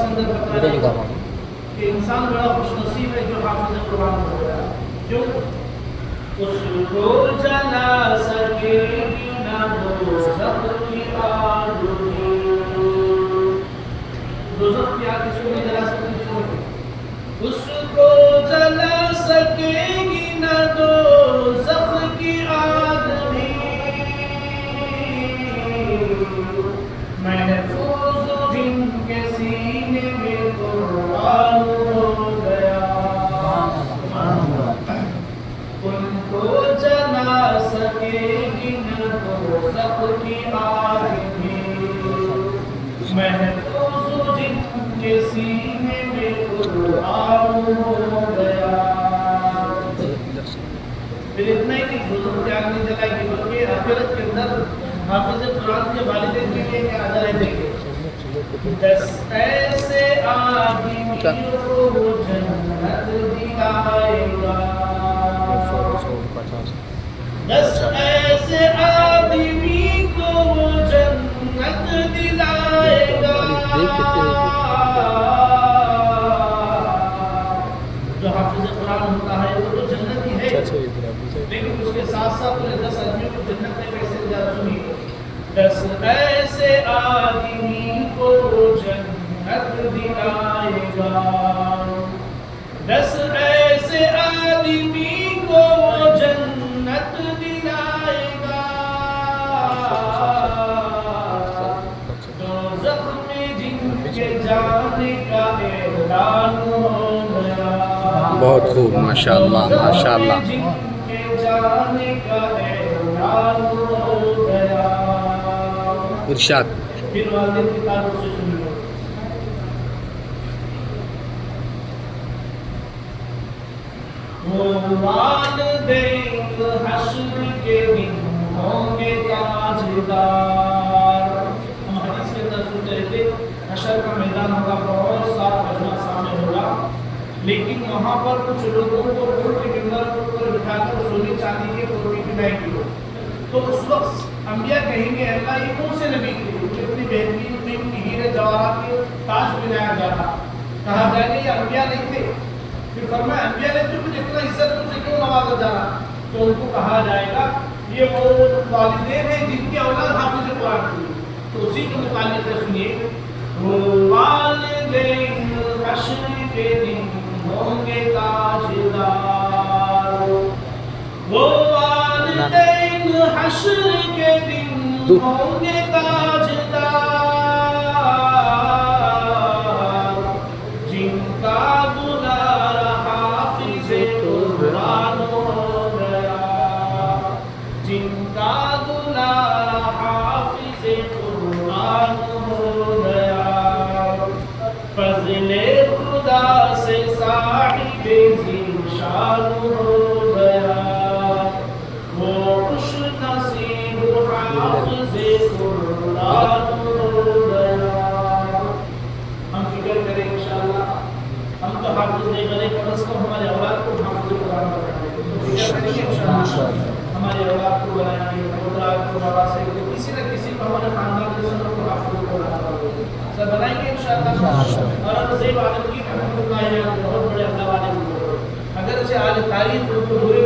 کے اندر بتایا کہ انسان بڑا خوش نصیب ہے جو حافظ قرآن ہو گیا. کیوں؟ اس کو جلا سکے گی نہ دوزخ کی آگ بھی. دوزخ کی آگ اس کو نہیں جلا سکتی. اس کو جلا سکے گی نہ دوزخ کی آگ بھی. محفوظ جن کے سینے میں قرآن ہو گیا. ان کو جلا سکے گی نہ دوزخ کی آگ بھی. محفوظ جن کے سینے میں قرآن ہو گیا. پھر اتنا ہی نہیں دوزخ کی آگ نہیں جلائے گی بلکہ آخرت کے اندر حافظ قرآن کے والدین کے لیے کیا اجر ہے دیکھیں. 10 ایسے آدمی کو جنت دلائے گا. 10 ایسے آدمی کو جنت دلائے گا. جو حافظ قرآن ہوتا ہے وہ تو جنت ہی ہے، لیکن اس کے ساتھ ساتھ انہیں 10 آدمیوں کو جنت میں کیسے جا سنی. 10 ایسے آدمی کو جنت دلائے گا. 10 ایسے آدمی کو جنت دلائے گا. دوزخ میں جن کے جانے کا اعلان ہو گیا. بہت خوب، ماشاء اللہ ماشاء اللہ. جن کے جانے کا اعلان ہو گیا. ارشاد. پھر والدین کی تعریف سے سنیے. وہ والدین حشر کے دن ہوں گے تاجدار. ہم حدیث کے اندر سنتے رہتے حشر کا میدان ہوگا، بہت سارا مجمع سامنے ہوگا، لیکن وہاں پر کچھ لوگوں کو کوٹھی کے اندر بٹھا کر سونے چاندی کے کوٹھی پہنائی گئی. تو اس وقت انبیاء کہیں گے اللہ یہ کون سے نبی کے لیے اتنی بہترین قیمتی ہیرے جواہرات کے تاج پہنایا جا رہا. کہا جائے گا یہ انبیاء نہیں تھے. پھر فرمایا انبیاء نے تو کچھ اتنا عزت ان سے کیوں نوازا جا رہا. تو ان کو کہا جائے گا یہ وہ والدین ہیں جن کی اولاد حافظ قرآن تھی. تو اسی کے متعلق ہے سنیے. وہ والدین حشر کے دن ہوں گے تاجدار. وہ والدین حشر کے دن ہوں گے تاجدار. جن کا دلارا حافظ قرآن ہو گیا. جن کا دلارا حافظ قرآن ہو گیا. فضل خدا سے صاحب ذیشان ہو گیا. وہ خوش نصیب حافظ قرآن ہو گیا. ہم فکر کریں انشاءاللہ. ہم تو حافظ نہیں بنے، کم از کم ہمارے اولاد کو حافظ قرآن بنائیں. فکر کریں گے انشاءاللہ ہمارے اولاد کو بنائیں گے. اولاد کو بابا سے کسی نہ کسی کو ہمارے خاندان کے سب کو حافظ قرآن بنائیں گے انشاءاللہ. اور زیب عالم کی رحمۃ اللہ علیہ بہت بڑے اللہ والے. اگرچہ آج تاریخ